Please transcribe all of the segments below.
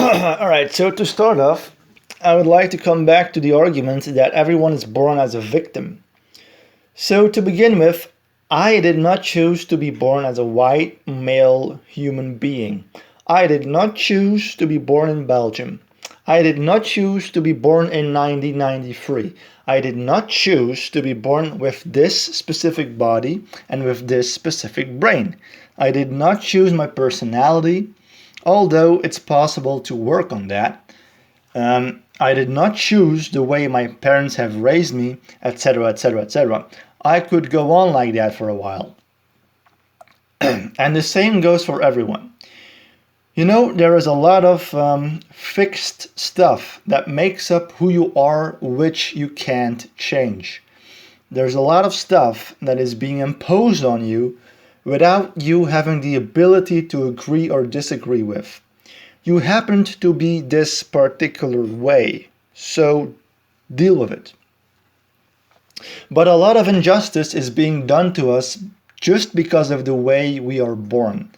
All right, so to start off, I would like to come back to the argument that everyone is born as a victim. So, to begin with, I did not choose to be born as a white male human being. I did not choose to be born in Belgium. I did not choose to be born in 1993. I did not choose to be born with this specific body and with this specific brain. I did not choose my personality, although it's possible to work on that. I did not choose the way my parents have raised me, etc., etc., etc. I could go on like that for a while. And the same goes for everyone. You know, there is a lot of fixed stuff that makes up who you are, which you can't change. There's a lot of stuff that is being imposed on you without you having the ability to agree or disagree with. You happened to be this particular way, so deal with it. But a lot of injustice is being done to us just because of the way we are born.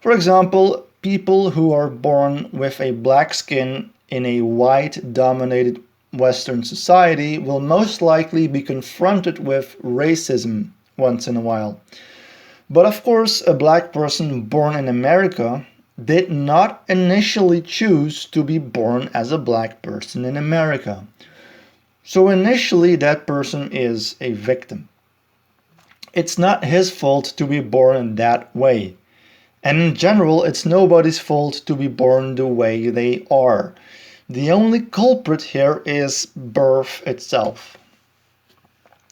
For example, people who are born with a black skin in a white dominated Western society will most likely be confronted with racism once in a while. But of course, a black person born in America did not initially choose to be born as a black person in America. So initially, that person is a victim. It's not his fault to be born in that way. And in general, it's nobody's fault to be born the way they are. The only culprit here is birth itself.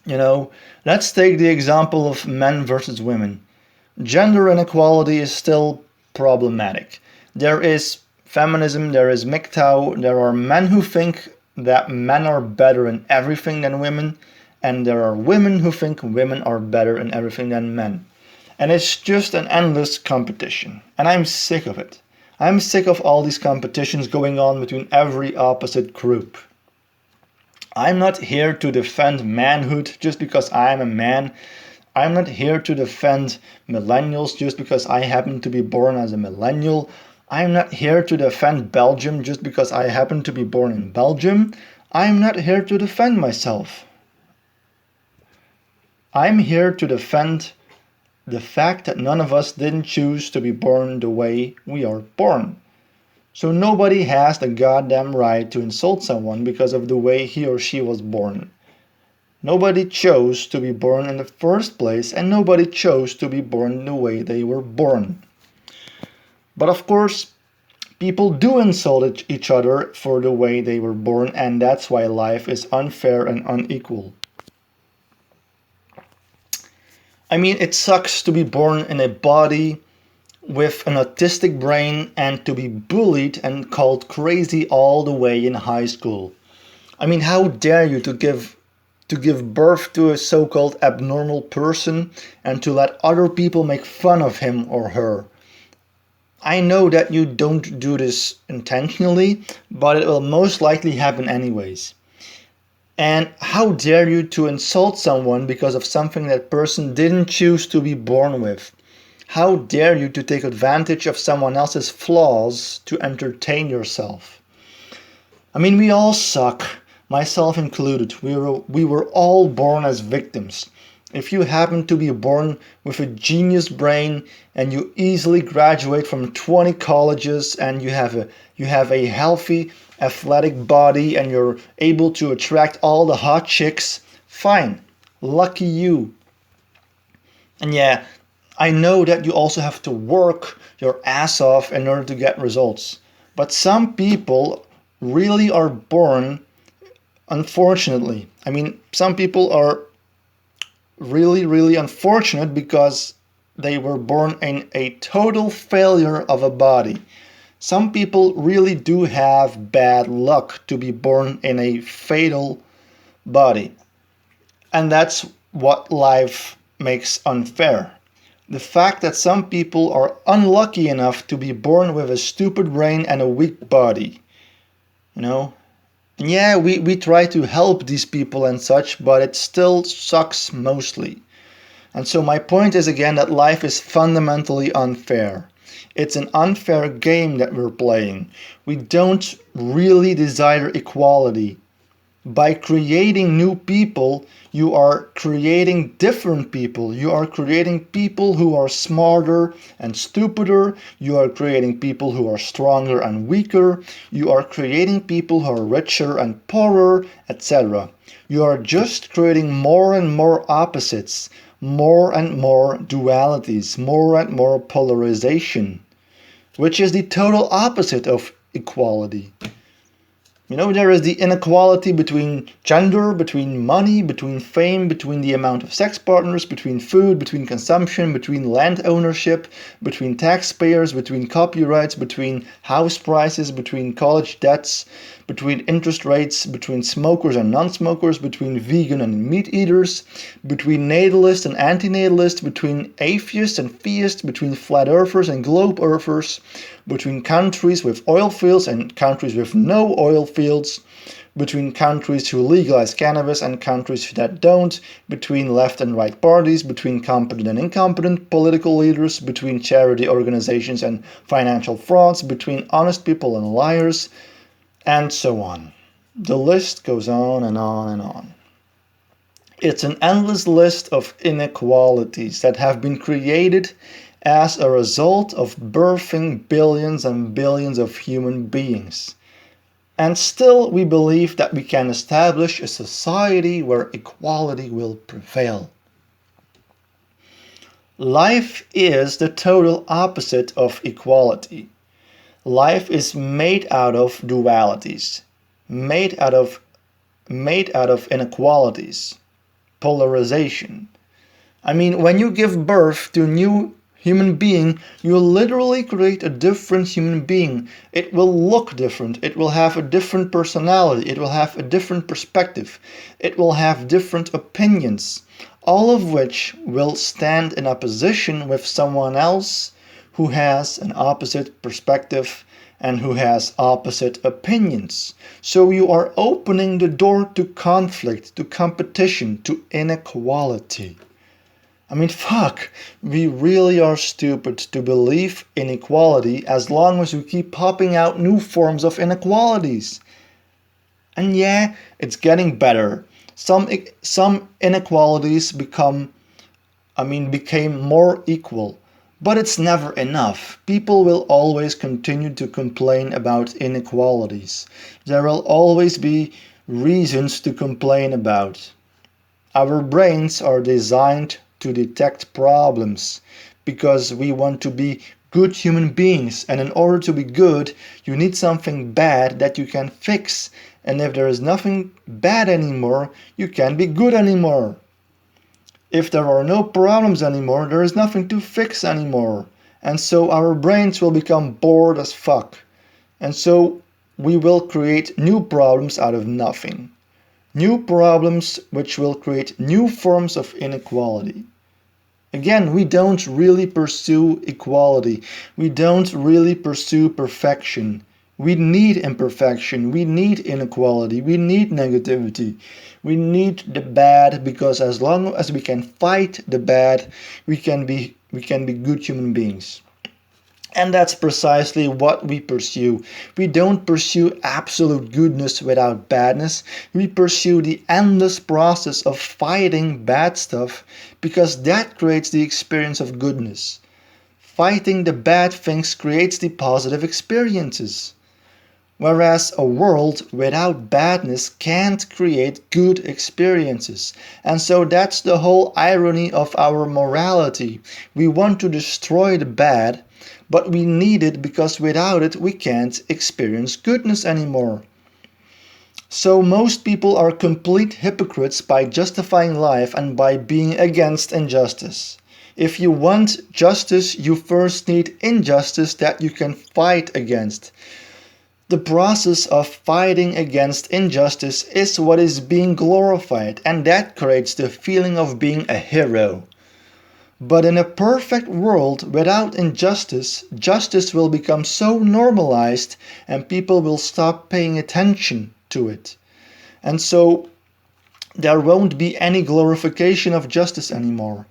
You know, let's take the example of men versus women. Gender inequality is still problematic. There is feminism, there is MGTOW, there are men who think that men are better in everything than women, and there are women who think women are better in everything than men. And it's just an endless competition. And I'm sick of it. I'm sick of all these competitions going on between every opposite group. I'm not here to defend manhood just because I am a man. I'm not here to defend millennials just because I happen to be born as a millennial. I'm not here to defend Belgium just because I happen to be born in Belgium. I'm not here to defend myself. I'm here to defend the fact that none of us didn't choose to be born the way we are born. So nobody has the goddamn right to insult someone because of the way he or she was born. Nobody chose to be born in the first place, and nobody chose to be born the way they were born. But of course, people do insult each other for the way they were born, and that's why life is unfair and unequal. I mean, it sucks to be born in a body with an autistic brain and to be bullied and called crazy all the way in high school. I mean, how dare you to give birth to a so-called abnormal person and to let other people make fun of him or her. I know that you don't do this intentionally, but it will most likely happen anyways. And how dare you to insult someone because of something that person didn't choose to be born with? How dare you to take advantage of someone else's flaws to entertain yourself? I mean, we all suck, myself included. We were all born as victims. If you happen to be born with a genius brain and you easily graduate from 20 colleges and you have a healthy athletic body and you're able to attract all the hot chicks, fine. Lucky you. And yeah, I know that you also have to work your ass off in order to get results. But some people really are born, unfortunately. I mean, some people are really, really unfortunate because they were born in a total failure of a body. Some people really do have bad luck to be born in a fatal body. And that's what life makes unfair. The fact that some people are unlucky enough to be born with a stupid brain and a weak body. You know? And yeah, we try to help these people and such, but it still sucks mostly. And so my point is again that life is fundamentally unfair. It's an unfair game that we're playing. We don't really desire equality. By creating new people, you are creating different people. You are creating people who are smarter and stupider. You are creating people who are stronger and weaker. You are creating people who are richer and poorer, etc. You are just creating more and more opposites, more and more dualities, more and more polarization, which is the total opposite of equality. There is the inequality between gender, between money, between fame, between the amount of sex partners, between food, between consumption, between land ownership, between taxpayers, between copyrights, between house prices, between college debts, between interest rates, between smokers and non-smokers, between vegan and meat eaters, between natalists and anti-natalists, between atheists and theists, between flat earthers and globe earthers, between countries with oil fields and countries with no oil fields, between countries who legalize cannabis and countries that don't, between left and right parties, between competent and incompetent political leaders, between charity organizations and financial frauds, between honest people and liars, and so on. The list goes on and on and on. It's an endless list of inequalities that have been created as a result of birthing billions and billions of human beings. And still we believe that we can establish a society where equality will prevail. Life is the total opposite of equality. Life is made out of dualities, made out of inequalities, polarization. When you give birth to a new human being, you literally create a different human being. It will look different. It will have a different personality. It will have a different perspective. It will have different opinions, all of which will stand in opposition with someone else who has an opposite perspective and who has opposite opinions. So you are opening the door to conflict, to competition, to inequality. Fuck, we really are stupid to believe in equality as long as we keep popping out new forms of inequalities. And yeah, it's getting better. Some inequalities became more equal. But it's never enough. People will always continue to complain about inequalities. There will always be reasons to complain about. Our brains are designed to detect problems because we want to be good human beings, and in order to be good you need something bad that you can fix, and if there is nothing bad anymore you can't be good anymore. If there are no problems anymore, there is nothing to fix anymore, and so our brains will become bored as fuck, and so we will create new problems out of nothing. New problems which will create new forms of inequality. Again, we don't really pursue equality. We don't really pursue perfection. We need imperfection. We need inequality. We need negativity. We need the bad, because as long as we can fight the bad, we can be good human beings. And that's precisely what we pursue. We don't pursue absolute goodness without badness. We pursue the endless process of fighting bad stuff, because that creates the experience of goodness. Fighting the bad things creates the positive experiences. Whereas a world without badness can't create good experiences. And so that's the whole irony of our morality. We want to destroy the bad, but we need it because without it we can't experience goodness anymore. So most people are complete hypocrites by justifying life and by being against injustice. If you want justice, you first need injustice that you can fight against. The process of fighting against injustice is what is being glorified, and that creates the feeling of being a hero. But in a perfect world without injustice, justice will become so normalized and people will stop paying attention to it. And so there won't be any glorification of justice anymore.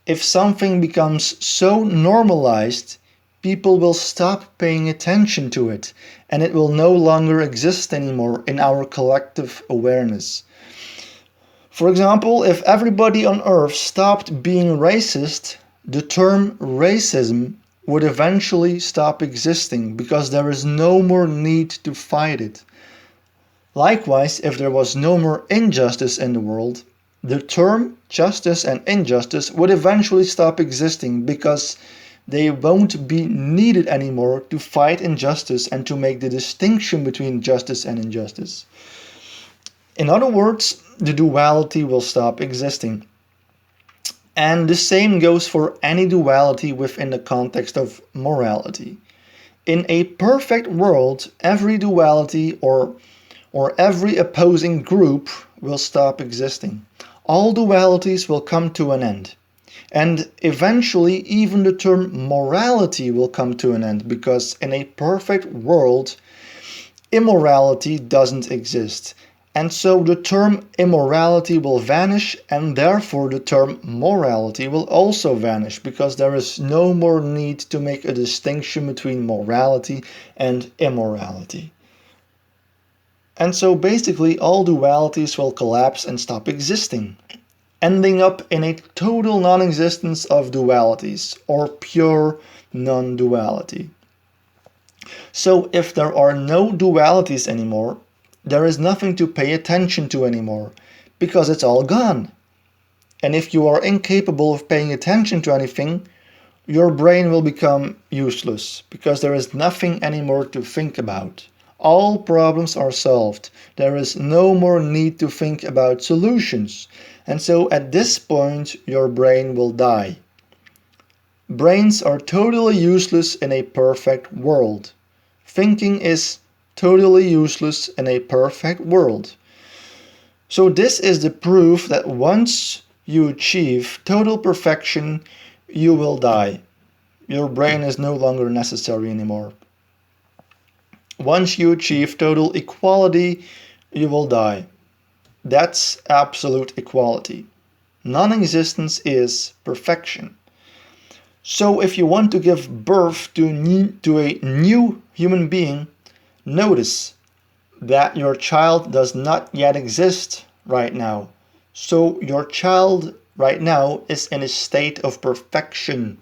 If something becomes so normalized, people will stop paying attention to it, and it will no longer exist anymore in our collective awareness. For example, if everybody on Earth stopped being racist, the term racism would eventually stop existing because there is no more need to fight it. Likewise, if there was no more injustice in the world, the term justice and injustice would eventually stop existing because they won't be needed anymore to fight injustice and to make the distinction between justice and injustice. In other words, the duality will stop existing. And the same goes for any duality within the context of morality. In a perfect world, every duality or every opposing group will stop existing. All dualities will come to an end. And eventually, even the term morality will come to an end because in a perfect world, immorality doesn't exist. And so the term immorality will vanish, and therefore the term morality will also vanish because there is no more need to make a distinction between morality and immorality. And so basically all dualities will collapse and stop existing, ending up in a total non-existence of dualities or pure non-duality. So if there are no dualities anymore, there is nothing to pay attention to anymore because it's all gone. And if you are incapable of paying attention to anything, your brain will become useless because there is nothing anymore to think about. All problems are solved. There is no more need to think about solutions. And so at this point, your brain will die. Brains are totally useless in a perfect world. Thinking is totally useless in a perfect world. So this is the proof that once you achieve total perfection, you will die. Your brain is no longer necessary anymore. Once you achieve total equality, you will die. That's absolute equality. Non-existence is perfection. So if you want to give birth to a new human being, notice that your child does not yet exist right now. So your child right now is in a state of perfection.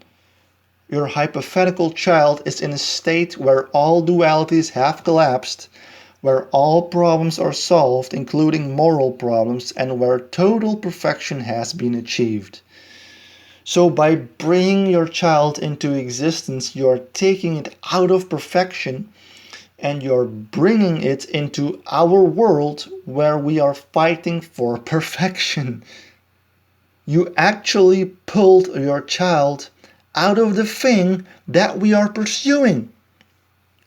Your hypothetical child is in a state where all dualities have collapsed, where all problems are solved, including moral problems, and where total perfection has been achieved. So by bringing your child into existence, you are taking it out of perfection and you're bringing it into our world where we are fighting for perfection. You actually pulled your child out of the thing that we are pursuing.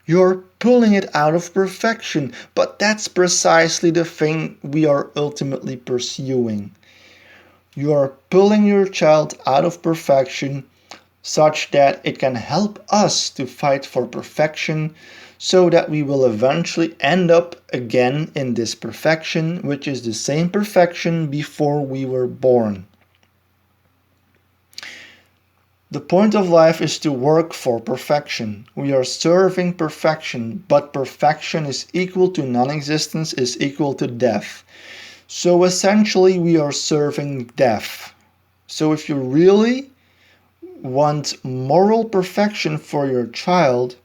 You're pulling it out of perfection, but that's precisely the thing we are ultimately pursuing. You are pulling your child out of perfection such that it can help us to fight for perfection so that we will eventually end up again in this perfection, which is the same perfection before we were born. The point of life is to work for perfection. We are serving perfection, but perfection is equal to non-existence, is equal to death. So essentially we are serving death. So if you really want moral perfection for your child,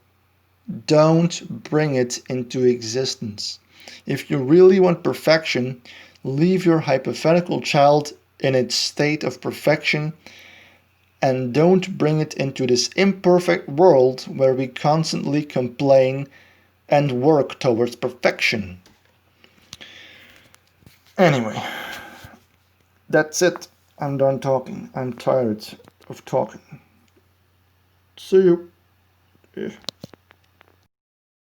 don't bring it into existence. If you really want perfection, leave your hypothetical child in its state of perfection and don't bring it into this imperfect world where we constantly complain and work towards perfection. Anyway, that's it. I'm done talking. I'm tired of talking. See you. Yeah.